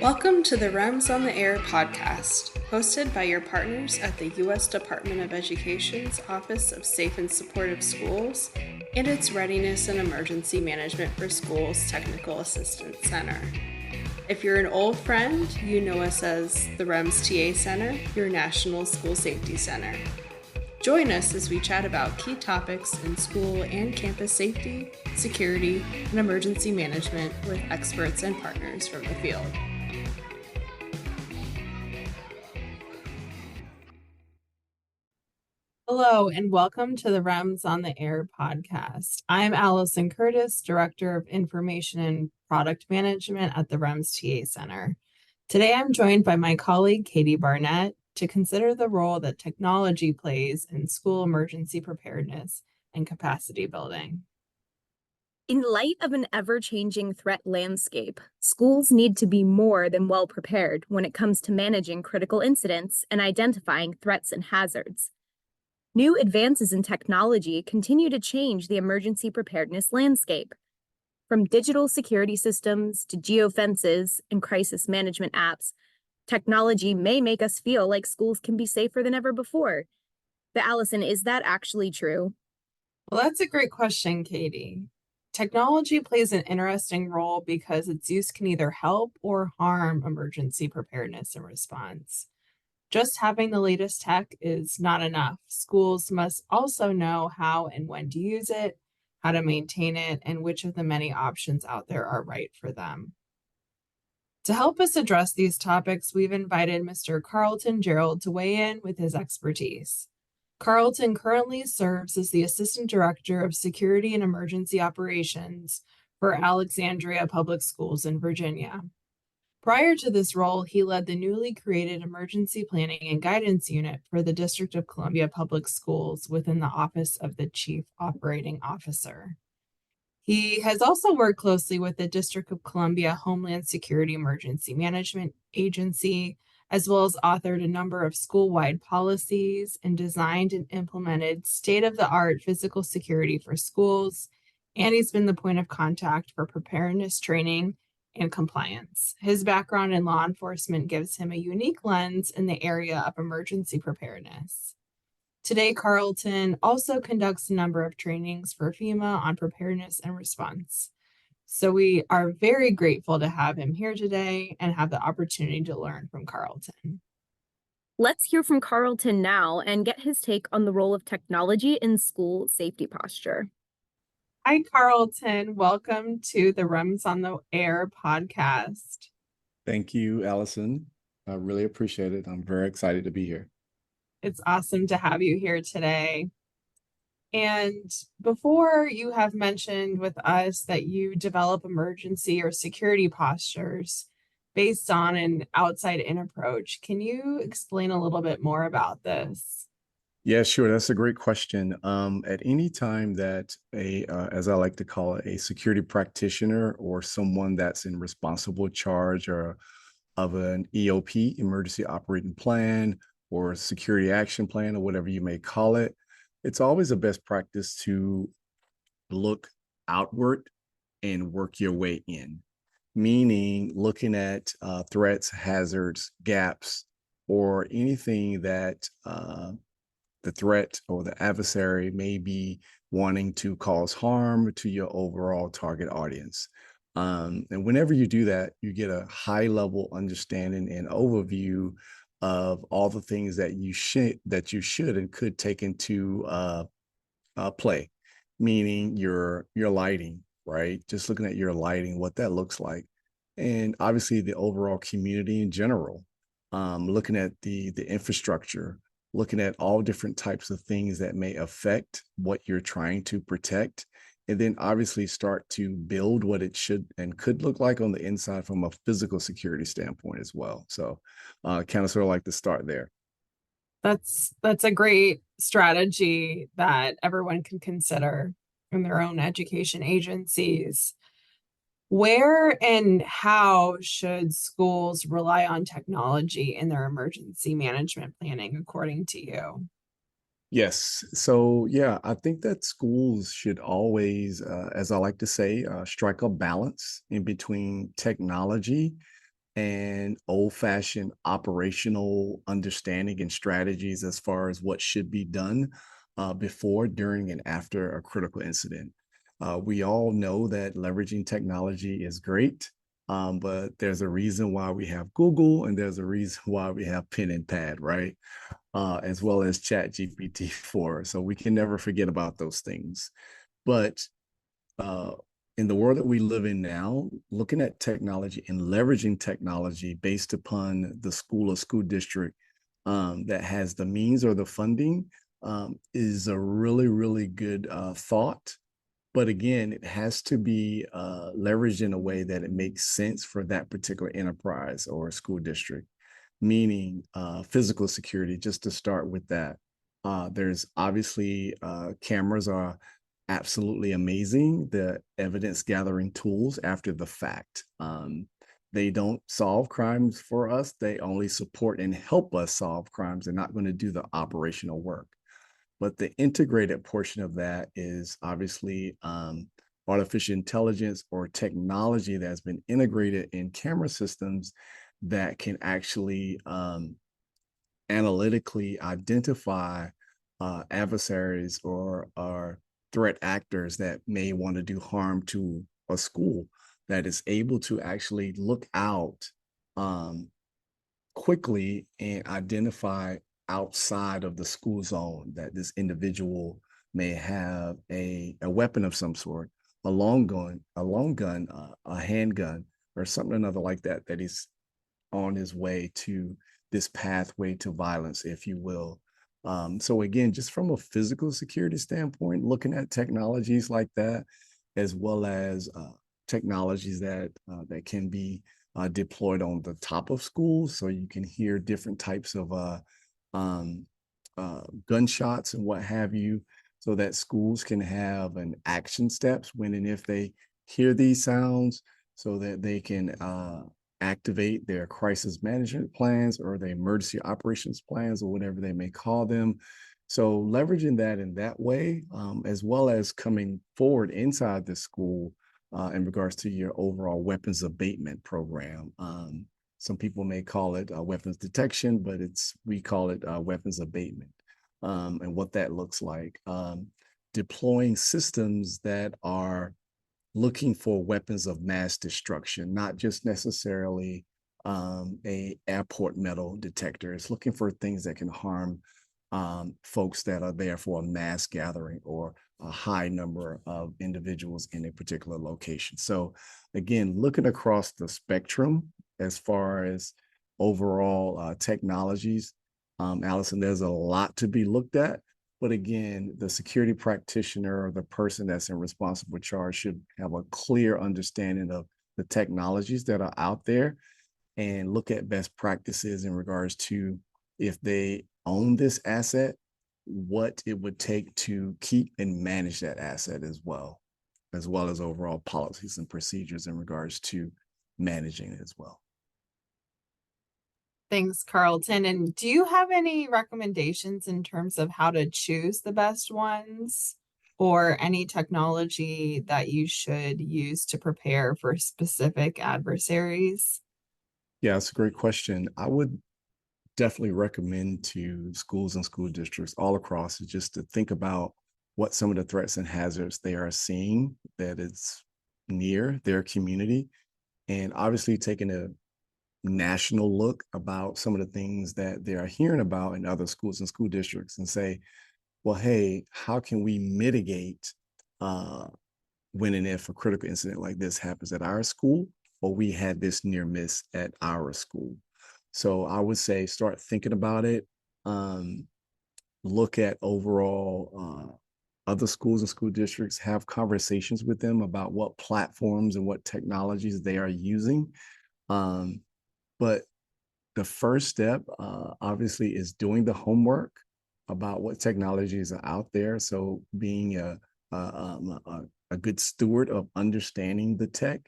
Welcome to the REMS on the Air podcast, hosted by your partners at the U.S. Department of Education's Office of Safe and Supportive Schools and its Readiness and Emergency Management for Schools Technical Assistance Center. If you're an old friend, you know us as the REMS TA Center, your National School Safety Center. Join us as we chat about key topics in school and campus safety, security, and emergency management with experts and partners from the field. Hello, and welcome to the REMS on the Air podcast. I'm Allison Curtis, Director of Information and Product Management at the REMS TA Center. Today, I'm joined by my colleague, Katie Barnett, to consider the role that technology plays in school emergency preparedness and capacity building. In light of an ever-changing threat landscape, schools need to be more than well prepared when it comes to managing critical incidents and identifying threats and hazards. New advances in technology continue to change the emergency preparedness landscape. From digital security systems to geofences and crisis management apps, technology may make us feel like schools can be safer than ever before. But Allison, is that actually true? Well, that's a great question, Katie. Technology plays an interesting role because its use can either help or harm emergency preparedness and response. Just having the latest tech is not enough. Schools must also know how and when to use it, how to maintain it, and which of the many options out there are right for them. To help us address these topics, we've invited Mr. Carlton Gerald to weigh in with his expertise. Carlton currently serves as the Assistant Director of Security and Emergency Operations for Alexandria Public Schools in Virginia. Prior to this role, he led the newly created Emergency Planning and Guidance Unit for the District of Columbia Public Schools within the Office of the Chief Operating Officer. He has also worked closely with the District of Columbia Homeland Security Emergency Management Agency, as well as authored a number of school-wide policies and designed and implemented state-of-the-art physical security for schools, and he's been the point of contact for preparedness training and compliance. His background in law enforcement gives him a unique lens in the area of emergency preparedness. Today, Carlton also conducts a number of trainings for FEMA on preparedness and response. So we are very grateful to have him here today and have the opportunity to learn from Carlton. Let's hear from Carlton now and get his take on the role of technology in school safety posture. Hi, Carlton. Welcome to the REMS on the Air podcast. Thank you, Allison. I really appreciate it. I'm very excited to be here. It's awesome to have you here today. And before, you have mentioned with us that you develop emergency or security postures based on an outside-in approach. Can you explain a little bit more about this? Yeah, sure. That's a great question. At any time that as I like to call it, a security practitioner or someone that's in responsible charge or of an EOP, emergency operating plan, or security action plan, or whatever you may call it, it's always a best practice to look outward and work your way in, meaning looking at threats, hazards, gaps, or anything that the threat or the adversary may be wanting to cause harm to your overall target audience. And whenever you do that, you get a high level understanding and overview of all the things that you should and could take into play, meaning your lighting, right? Just looking at your lighting, what that looks like, and obviously the overall community in general. Looking at the infrastructure, looking at all different types of things that may affect what you're trying to protect, and then obviously start to build what it should and could look like on the inside from a physical security standpoint as well. So kind of sort of like to start there. That's a great strategy that everyone can consider in their own education agencies. Where and how should schools rely on technology in their emergency management planning, according to you? Yes. So, yeah, I think that schools should always, as I like to say, strike a balance in between technology and old-fashioned operational understanding and strategies as far as what should be done before, during, and after a critical incident. We all know that leveraging technology is great, but there's a reason why we have Google, and there's a reason why we have pen and pad, right? As well as Chat GPT-4. So we can never forget about those things. But uh, in the world that we live in now, looking at technology and leveraging technology based upon the school or school district that has the means or the funding is a really, really good thought. But again, it has to be leveraged in a way that it makes sense for that particular enterprise or school district, meaning physical security, just to start with that. There's obviously cameras are absolutely amazing, the evidence gathering tools after the fact. They don't solve crimes for us. They only support and help us solve crimes. They're not going to do the operational work. But the integrated portion of that is obviously artificial intelligence or technology that's been integrated in camera systems that can actually analytically identify adversaries or threat actors that may want to do harm to a school, that is able to actually look out quickly and identify outside of the school zone that this individual may have a weapon of some sort, a long gun, a handgun, or something another like that, that is on his way to this pathway to violence, if you will. So again, just from a physical security standpoint, looking at technologies like that, as well as technologies that can be deployed on the top of schools, so you can hear different types of gunshots and what have you, so that schools can have an action steps when and if they hear these sounds, so that they can activate their crisis management plans or their emergency operations plans or whatever they may call them. So leveraging that in that way, as well as coming forward inside the school in regards to your overall weapons abatement program. Some people may call it weapons detection, but we call it weapons abatement, and what that looks like. Deploying systems that are looking for weapons of mass destruction, not just necessarily a airport metal detector. It's looking for things that can harm folks that are there for a mass gathering or a high number of individuals in a particular location. So again, looking across the spectrum as far as overall technologies, Allison, there's a lot to be looked at. But again, the security practitioner or the person that's in responsible charge should have a clear understanding of the technologies that are out there and look at best practices in regards to, if they own this asset, what it would take to keep and manage that asset as well as overall policies and procedures in regards to managing it as well. Thanks, Carlton. And do you have any recommendations in terms of how to choose the best ones, or any technology that you should use to prepare for specific adversaries? Yeah, that's a great question. I would definitely recommend to schools and school districts all across is just to think about what some of the threats and hazards they are seeing that is near their community, and obviously taking a national look about some of the things that they are hearing about in other schools and school districts, and say, well, hey, how can we mitigate when and if a critical incident like this happens at our school, or we had this near miss at our school. So I would say start thinking about it. Look at overall other schools and school districts, have conversations with them about what platforms and what technologies they are using. But the first step, obviously, is doing the homework about what technologies are out there. So being a good steward of understanding the tech,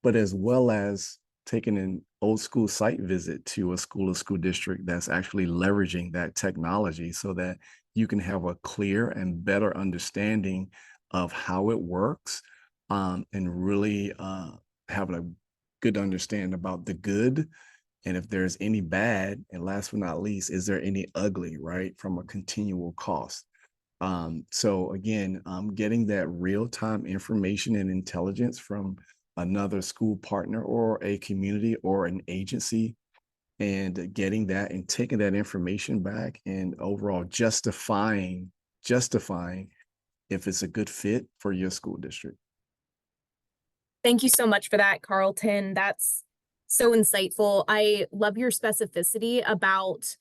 but as well as taking an old school site visit to a school or school district that's actually leveraging that technology, so that you can have a clear and better understanding of how it works, and really having a good understanding about the good, and if there's any bad, and last but not least, is there any ugly, right, from a continual cost. So again, getting that real-time information and intelligence from another school partner or a community or an agency, and getting that and taking that information back and overall justifying if it's a good fit for your school district. Thank you so much for that, Carlton. That's so insightful. I love your specificity about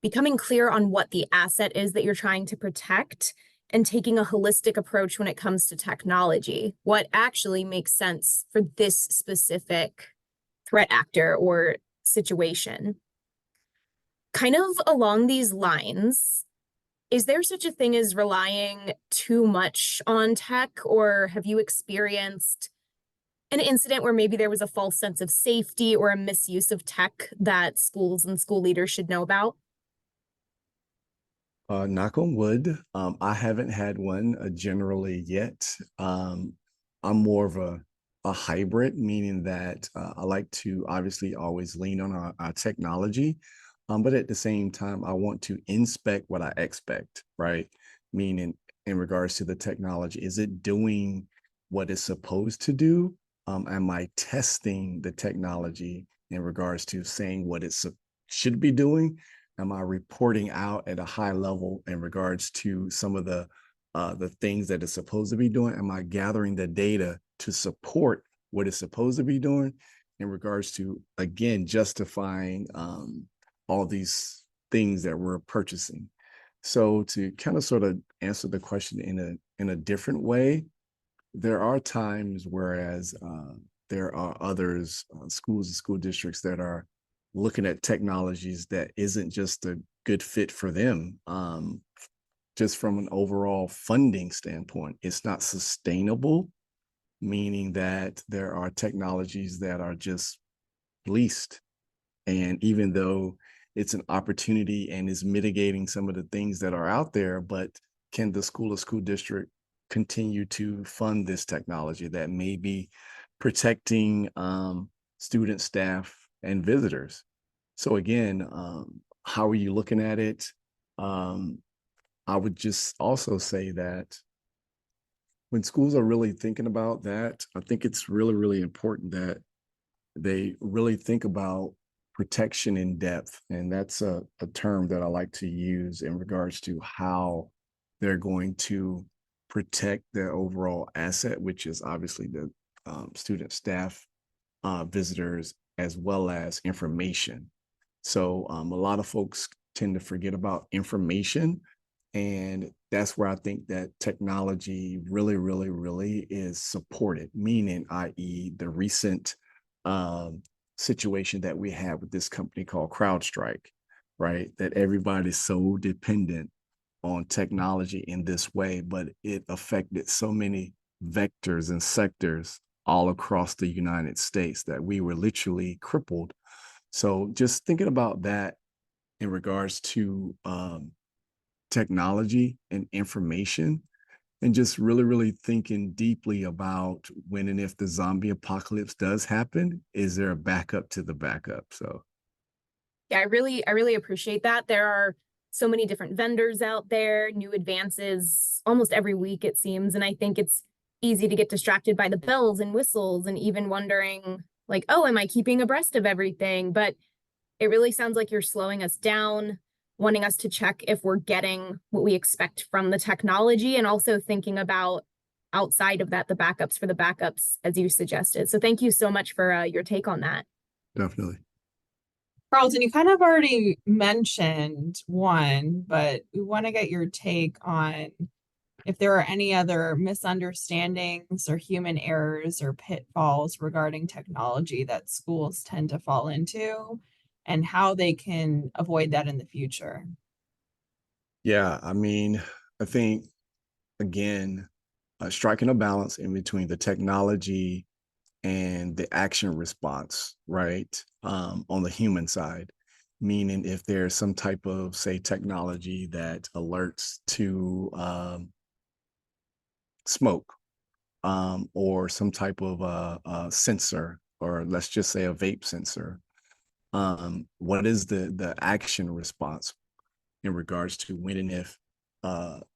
becoming clear on what the asset is that you're trying to protect and taking a holistic approach when it comes to technology. What actually makes sense for this specific threat actor or situation? Kind of along these lines, is there such a thing as relying too much on tech, or have you experienced an incident where maybe there was a false sense of safety or a misuse of tech that schools and school leaders should know about? Knock on wood, I haven't had one generally yet. I'm more of a hybrid, meaning that I like to obviously always lean on our technology, but at the same time, I want to inspect what I expect, right? Meaning in regards to the technology, is it doing what it's supposed to do? Am I testing the technology in regards to saying what it should be doing? Am I reporting out at a high level in regards to some of the things that it's supposed to be doing? Am I gathering the data to support what it's supposed to be doing in regards to, again, justifying all these things that we're purchasing? So to kind of sort of answer the question in a different way, there are times whereas there are others, schools and school districts that are looking at technologies that isn't just a good fit for them. Just from an overall funding standpoint, it's not sustainable, meaning that there are technologies that are just leased. And even though it's an opportunity and is mitigating some of the things that are out there, but can the school or school district continue to fund this technology that may be protecting student, staff, and visitors? So again, how are you looking at it? I would just also say that when schools are really thinking about that, I think it's really, really important that they really think about protection in depth. And that's a term that I like to use in regards to how they're going to protect their overall asset, which is obviously the student, staff, visitors, as well as information. So a lot of folks tend to forget about information. And that's where I think that technology really, really, really is supported, meaning, i.e., the recent situation that we have with this company called CrowdStrike, right? That everybody's so dependent on technology in this way, but it affected so many vectors and sectors all across the United States that we were literally crippled. So just thinking about that in regards to technology and information, and just really, really thinking deeply about when and if the zombie apocalypse does happen, is there a backup to the backup? So Yeah, I really appreciate that. There are so many different vendors out there, new advances almost every week, it seems. And I think it's easy to get distracted by the bells and whistles and even wondering, like, oh, am I keeping abreast of everything? But it really sounds like you're slowing us down, wanting us to check if we're getting what we expect from the technology, and also thinking about outside of that, the backups for the backups, as you suggested. So thank you so much for your take on that. definitely. Carlton, you kind of already mentioned one, but we want to get your take on if there are any other misunderstandings or human errors or pitfalls regarding technology that schools tend to fall into and how they can avoid that in the future. Yeah, I mean, I think, again, striking a balance in between the technology and the action response, right? On the human side, meaning if there's some type of, say, technology that alerts to smoke, or some type of sensor or let's just say a vape sensor, what is the action response in regards to when and if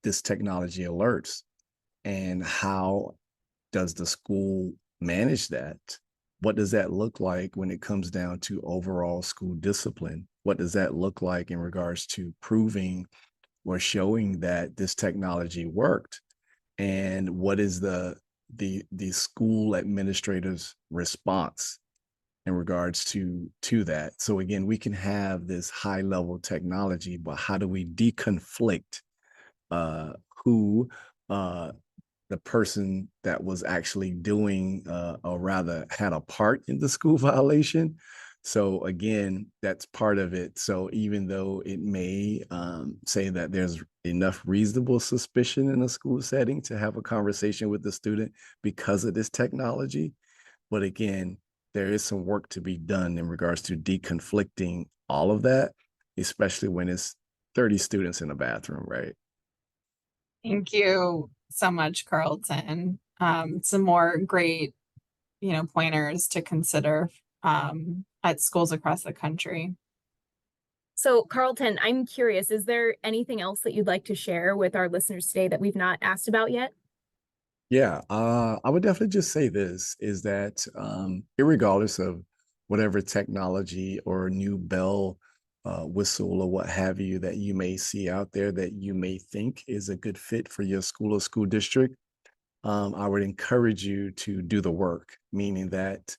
this technology alerts, and how does the school manage that? What does that look like when it comes down to overall school discipline? What does that look like in regards to proving or showing that this technology worked? And what is the school administrator's response in regards to that? So again, we can have this high level technology, but how do we deconflict who the person that was actually doing, or rather had a part in the school violation? So again, that's part of it. So even though it may say that there's enough reasonable suspicion in a school setting to have a conversation with the student because of this technology, but again, there is some work to be done in regards to deconflicting all of that, especially when it's 30 students in a bathroom, right? Thank you so much, Carlton. Some more great, pointers to consider at schools across the country. So, Carlton, I'm curious, is there anything else that you'd like to share with our listeners today that we've not asked about yet? Yeah, I would definitely just say this is that irregardless of whatever technology or new bell whistle or what have you that you may see out there that you may think is a good fit for your school or school district, I would encourage you to do the work, meaning that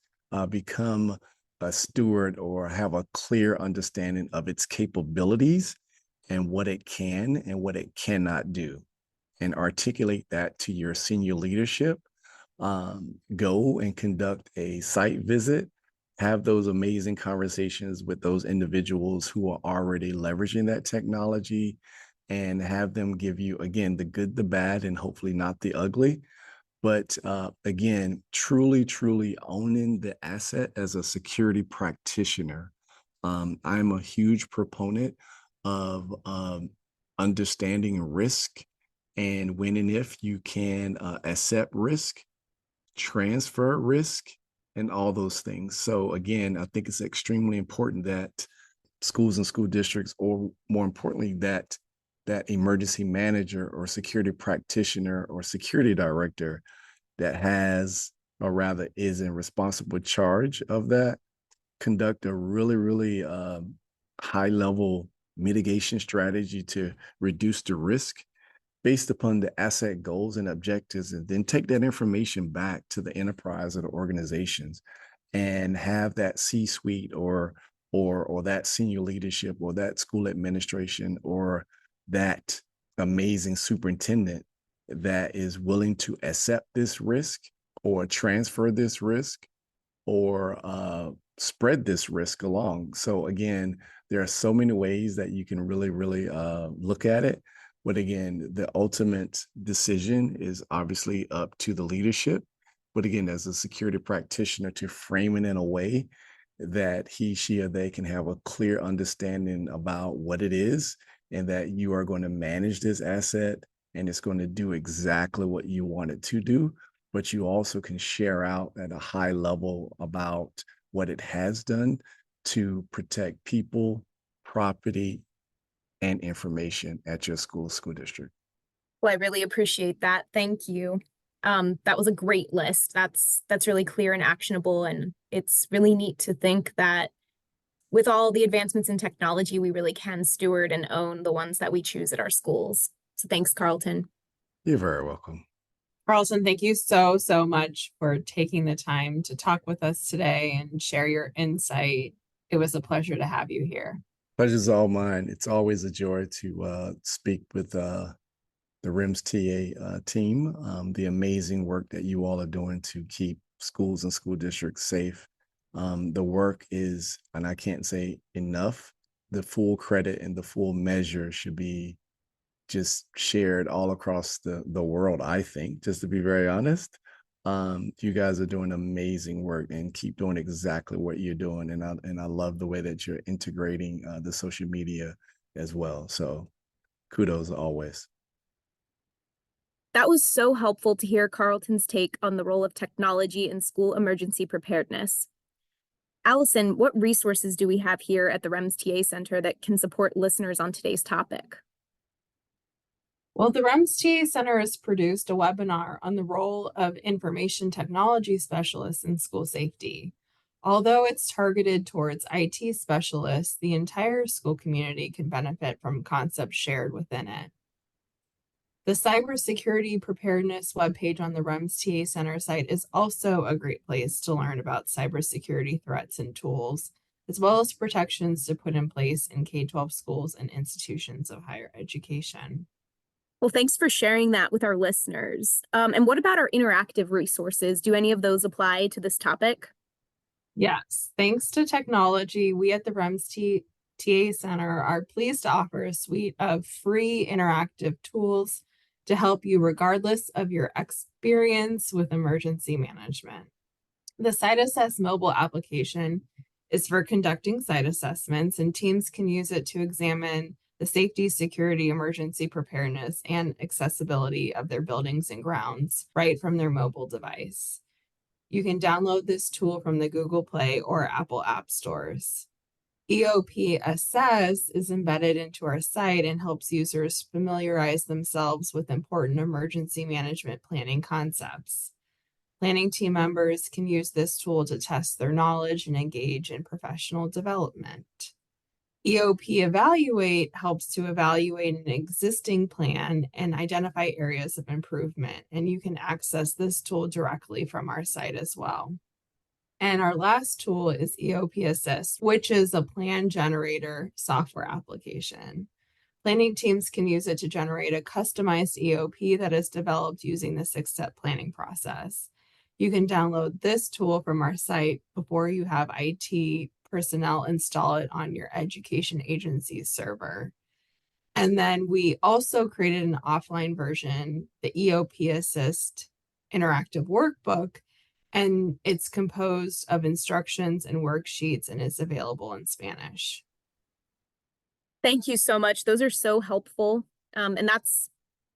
become a steward or have a clear understanding of its capabilities and what it can and what it cannot do, and articulate that to your senior leadership. Go and conduct a site visit, have those amazing conversations with those individuals who are already leveraging that technology, and have them give you, again, the good, the bad, and hopefully not the ugly. But again, truly, truly owning the asset as a security practitioner. I'm a huge proponent of understanding risk, and when and if you can accept risk, transfer risk, and all those things. So again, I think it's extremely important that schools and school districts, or more importantly, that emergency manager or security practitioner or security director that has, or rather is in responsible charge of that, conduct a really, really high level mitigation strategy to reduce the risk based upon the asset goals and objectives, and then take that information back to the enterprise or the organizations, and have that C-suite or that senior leadership or that school administration or that amazing superintendent that is willing to accept this risk or transfer this risk or spread this risk along. So again, there are so many ways that you can really, really look at it. But again, the ultimate decision is obviously up to the leadership. But again, as a security practitioner, to frame it in a way that he, she, or they can have a clear understanding about what it is, and that you are going to manage this asset and it's going to do exactly what you want it to do. But you also can share out at a high level about what it has done to protect people, property, and information at your school district. Well, I really appreciate that. Thank you. That was a great list. That's really clear and actionable, and it's really neat to think that with all the advancements in technology, we really can steward and own the ones that we choose at our schools. So thanks, Carlton. You're very welcome. Carlton, thank you so, so much for taking the time to talk with us today and share your insight. It was a pleasure to have you here. Pleasure's all mine. It's always a joy to speak with the REMS TA team, the amazing work that you all are doing to keep schools and school districts safe. The work is, and I can't say enough, the full credit and the full measure should be just shared all across the world, I think, just to be very honest. You guys are doing amazing work, and keep doing exactly what you're doing. And I love the way that you're integrating the social media as well. So kudos always. That was so helpful to hear Carlton's take on the role of technology in school emergency preparedness. Allison, what resources do we have here at the REMS TA Center that can support listeners on today's topic? Well, the REMS TA Center has produced a webinar on the role of information technology specialists in school safety. Although it's targeted towards IT specialists, the entire school community can benefit from concepts shared within it. The cybersecurity preparedness webpage on the REMS TA Center site is also a great place to learn about cybersecurity threats and tools, as well as protections to put in place in K-12 schools and institutions of higher education. Well, thanks for sharing that with our listeners. And what about our interactive resources? Do any of those apply to this topic? Yes, thanks to technology, we at the REMS TA Center are pleased to offer a suite of free interactive tools to help you regardless of your experience with emergency management. The Site Assess mobile application is for conducting site assessments, and teams can use it to examine the safety, security, emergency preparedness, and accessibility of their buildings and grounds right from their mobile device. You can download this tool from the Google Play or Apple App Stores. EOP Assess is embedded into our site and helps users familiarize themselves with important emergency management planning concepts. Planning team members can use this tool to test their knowledge and engage in professional development. EOP Evaluate helps to evaluate an existing plan and identify areas of improvement, and you can access this tool directly from our site as well. And our last tool is EOP Assist, which is a plan generator software application. Planning teams can use it to generate a customized EOP that is developed using the 6-step planning process. You can download this tool from our site before you have IT personnel install it on your education agency's server. And then we also created an offline version, the EOP Assist interactive workbook, and it's composed of instructions and worksheets and is available in Spanish. Thank you so much. Those are so helpful. And that's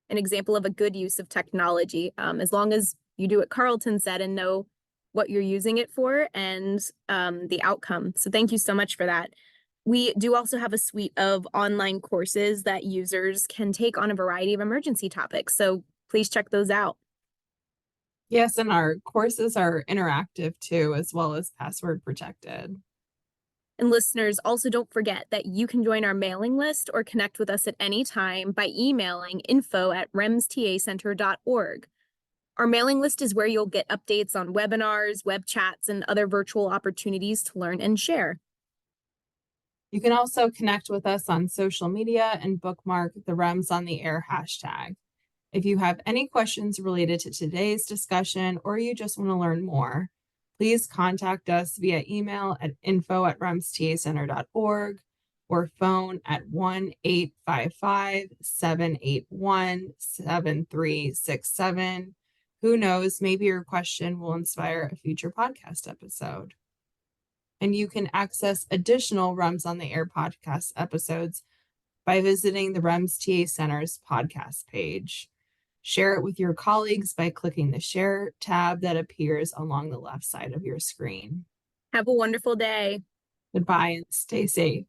an example of a good use of technology. As long as you do what Carlton said and know what you're using it for and the outcome. So thank you so much for that. We do also have a suite of online courses that users can take on a variety of emergency topics. So please check those out. Yes, and our courses are interactive too, as well as password protected. And listeners, also don't forget that you can join our mailing list or connect with us at any time by emailing info@remstacenter.org. Our mailing list is where you'll get updates on webinars, web chats, and other virtual opportunities to learn and share. You can also connect with us on social media and bookmark the REMS on the Air hashtag. If you have any questions related to today's discussion or you just want to learn more, please contact us via email at info@remstacenter.org or phone at 1-855-781-7367. Who knows, maybe your question will inspire a future podcast episode. And you can access additional REMS on the Air podcast episodes by visiting the REMS TA Center's podcast page. Share it with your colleagues by clicking the Share tab that appears along the left side of your screen. Have a wonderful day. Goodbye and stay safe.